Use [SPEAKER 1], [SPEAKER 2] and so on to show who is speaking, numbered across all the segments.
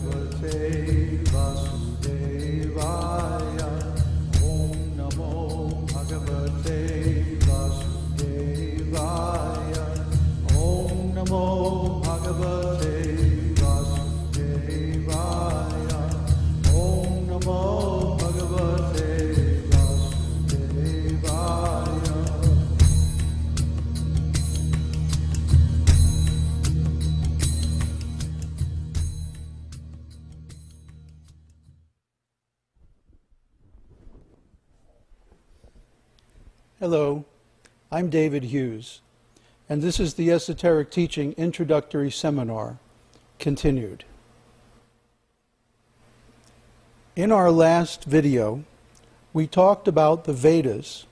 [SPEAKER 1] Bhagavate Vasudevaya. Om Namo Bhagavate Vasudevaya. Om Namo Bhagavate Vasudevaya. Om Namo Bhagavate Vasudevaya.
[SPEAKER 2] Hello, I'm David Hughes, and this is the Esoteric Teaching Introductory Seminar, continued. In our last video, we talked about the Vedas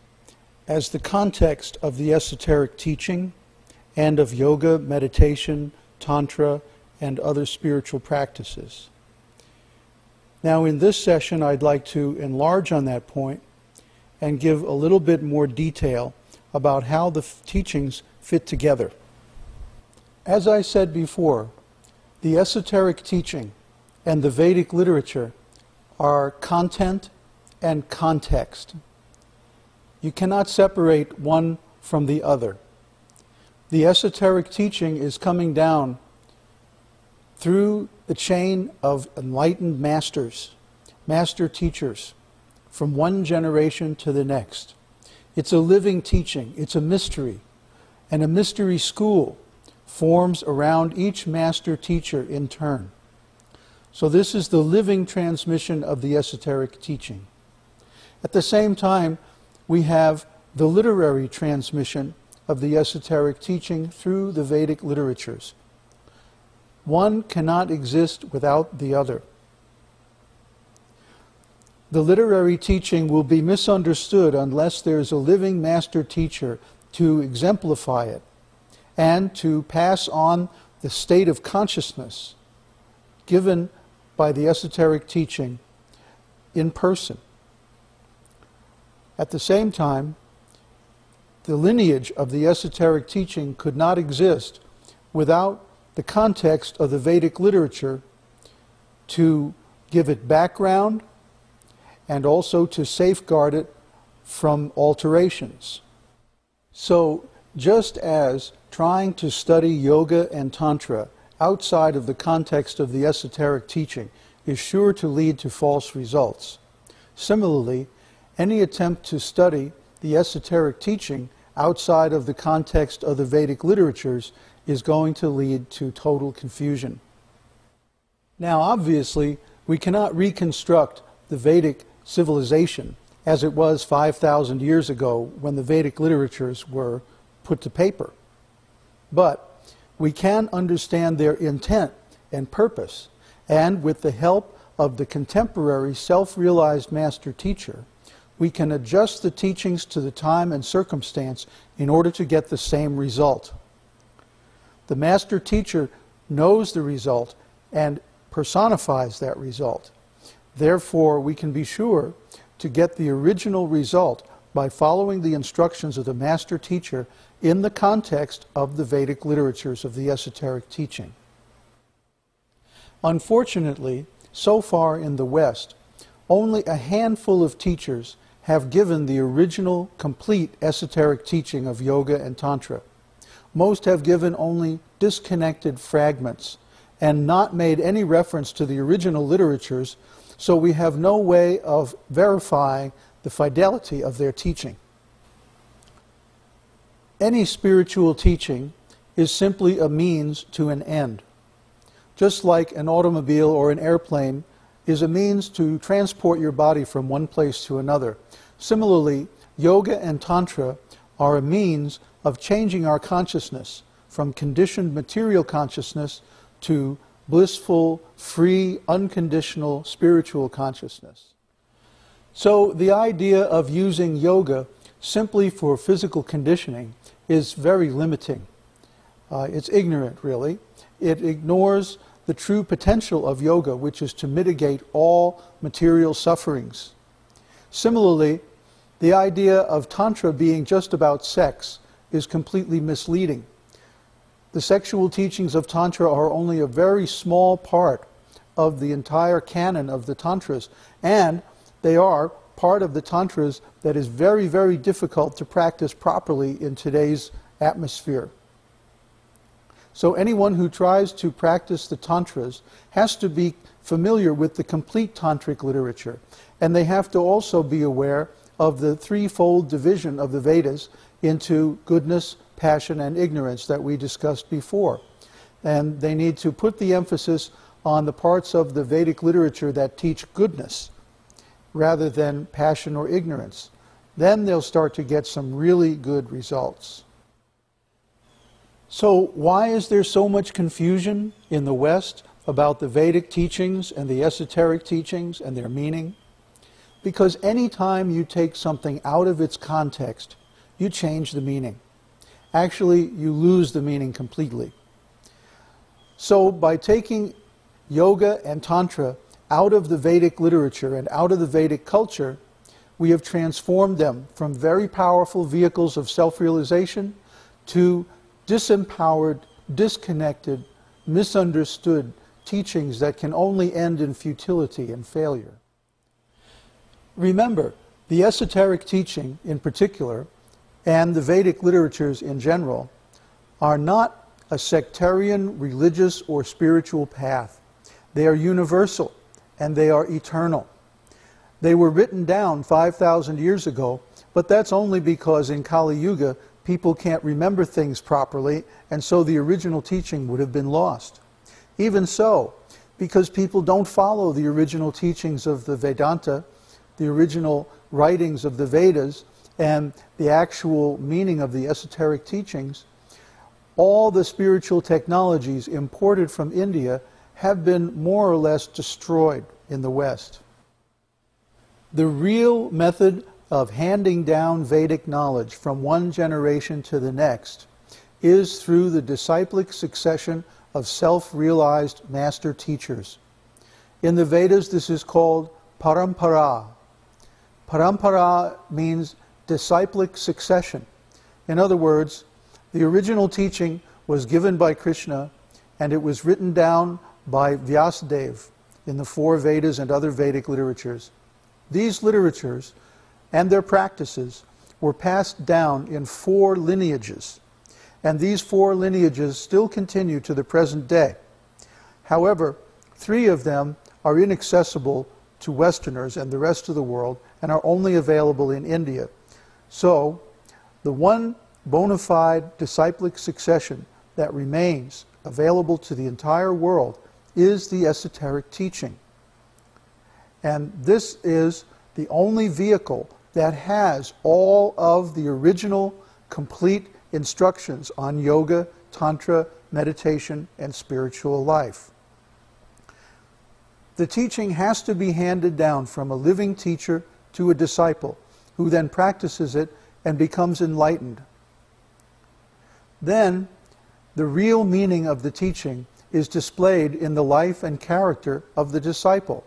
[SPEAKER 2] as the context of the esoteric teaching and of yoga, meditation, tantra, and other spiritual practices. Now in this session, I'd like to enlarge on that point and give a little bit more detail about how the teachings fit together. As I said before, the esoteric teaching and the Vedic literature are content and context. You cannot separate one from the other. The esoteric teaching is coming down through the chain of enlightened masters, master teachers, from one generation to the next. It's a living teaching, it's a mystery, and a mystery school forms around each master teacher in turn. So this is the living transmission of the esoteric teaching. At the same time, we have the literary transmission of the esoteric teaching through the Vedic literatures. One cannot exist without the other. The literary teaching will be misunderstood unless there is a living master teacher to exemplify it and to pass on the state of consciousness given by the esoteric teaching in person. At the same time, the lineage of the esoteric teaching could not exist without the context of the Vedic literature to give it background and also to safeguard it from alterations. So, just as trying to study yoga and tantra outside of the context of the esoteric teaching is sure to lead to false results, similarly, any attempt to study the esoteric teaching outside of the context of the Vedic literatures is going to lead to total confusion. Now, obviously, we cannot reconstruct the Vedic civilization as it was 5,000 years ago when the Vedic literatures were put to paper. But we can understand their intent and purpose, and with the help of the contemporary self-realized master teacher, we can adjust the teachings to the time and circumstance in order to get the same result. The master teacher knows the result and personifies that result. Therefore, we can be sure to get the original result by following the instructions of the master teacher in the context of the Vedic literatures of the esoteric teaching. Unfortunately, so far in the West, only a handful of teachers have given the original, complete esoteric teaching of yoga and tantra. Most have given only disconnected fragments and not made any reference to the original literatures, so we have no way of verifying the fidelity of their teaching. Any spiritual teaching is simply a means to an end. Just like an automobile or an airplane is a means to transport your body from one place to another. Similarly, yoga and tantra are a means of changing our consciousness from conditioned material consciousness to blissful, free, unconditional spiritual consciousness. So the idea of using yoga simply for physical conditioning is very limiting. It's ignorant, really. It ignores the true potential of yoga, which is to mitigate all material sufferings. Similarly, the idea of tantra being just about sex is completely misleading. The sexual teachings of tantra are only a very small part of the entire canon of the Tantras, and they are part of the Tantras that is very, very difficult to practice properly in today's atmosphere. So anyone who tries to practice the Tantras has to be familiar with the complete Tantric literature, and they have to also be aware of the threefold division of the Vedas into goodness, passion, and ignorance that we discussed before. And they need to put the emphasis on the parts of the Vedic literature that teach goodness rather than passion or ignorance. Then they'll start to get some really good results. So why is there so much confusion in the West about the Vedic teachings and the esoteric teachings and their meaning? Because any time you take something out of its context, you change the meaning. Actually, you lose the meaning completely. So by taking yoga and tantra out of the Vedic literature and out of the Vedic culture, we have transformed them from very powerful vehicles of self-realization to disempowered, disconnected, misunderstood teachings that can only end in futility and failure. Remember, the esoteric teaching in particular, and the Vedic literatures in general, are not a sectarian, religious, or spiritual path. They are universal, and they are eternal. They were written down 5,000 years ago, but that's only because in Kali Yuga, people can't remember things properly, and so the original teaching would have been lost. Even so, because people don't follow the original teachings of the Vedanta, the original writings of the Vedas, and the actual meaning of the esoteric teachings, all the spiritual technologies imported from India have been more or less destroyed in the West. The real method of handing down Vedic knowledge from one generation to the next is through the disciplic succession of self-realized master teachers. In the Vedas, this is called parampara. Parampara means disciplic succession. In other words, the original teaching was given by Krishna, and it was written down by Vyasadeva in the four Vedas and other Vedic literatures. These literatures and their practices were passed down in four lineages, and these four lineages still continue to the present day. However, three of them are inaccessible to Westerners and the rest of the world and are only available in India. So, the one bona fide disciplic succession that remains available to the entire world is the esoteric teaching. And this is the only vehicle that has all of the original complete instructions on yoga, tantra, meditation, and spiritual life. The teaching has to be handed down from a living teacher to a disciple, who then practices it and becomes enlightened. Then, the real meaning of the teaching is displayed in the life and character of the disciple.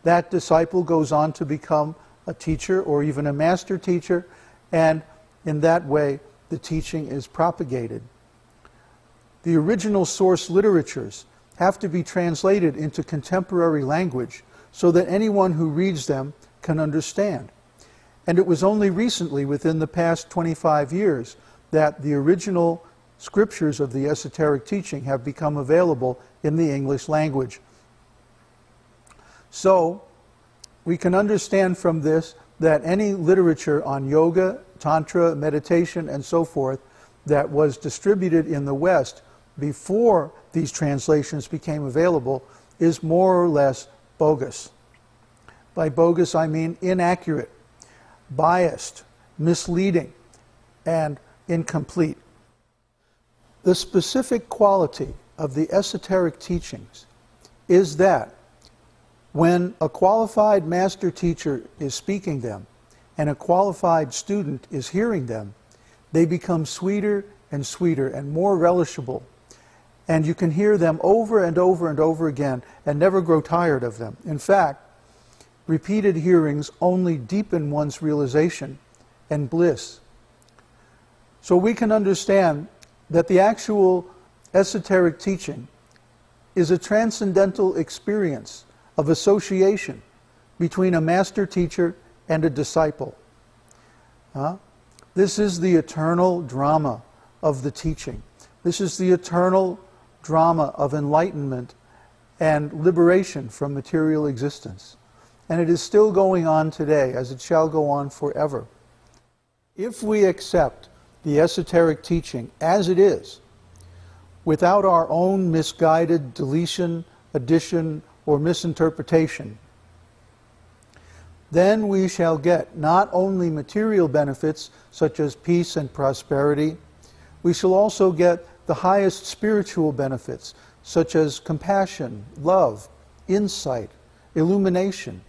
[SPEAKER 2] That disciple goes on to become a teacher or even a master teacher, and in that way the teaching is propagated. The original source literatures have to be translated into contemporary language so that anyone who reads them can understand. And it was only recently, within the past 25 years, that the original scriptures of the esoteric teaching have become available in the English language. So, we can understand from this that any literature on yoga, tantra, meditation, and so forth that was distributed in the West before these translations became available is more or less bogus. By bogus, I mean inaccurate, biased, misleading, and incomplete. The specific quality of the esoteric teachings is that when a qualified master teacher is speaking them and a qualified student is hearing them, they become sweeter and sweeter and more relishable. And you can hear them over and over and over again and never grow tired of them. In fact, repeated hearings only deepen one's realization and bliss. So we can understand that the actual esoteric teaching is a transcendental experience of association between a master teacher and a disciple. This is the eternal drama of the teaching. This is the eternal drama of enlightenment and liberation from material existence. And it is still going on today, as it shall go on forever. If we accept the esoteric teaching as it is, without our own misguided deletion, addition, or misinterpretation, then we shall get not only material benefits such as peace and prosperity, we shall also get the highest spiritual benefits such as compassion, love, insight, illumination,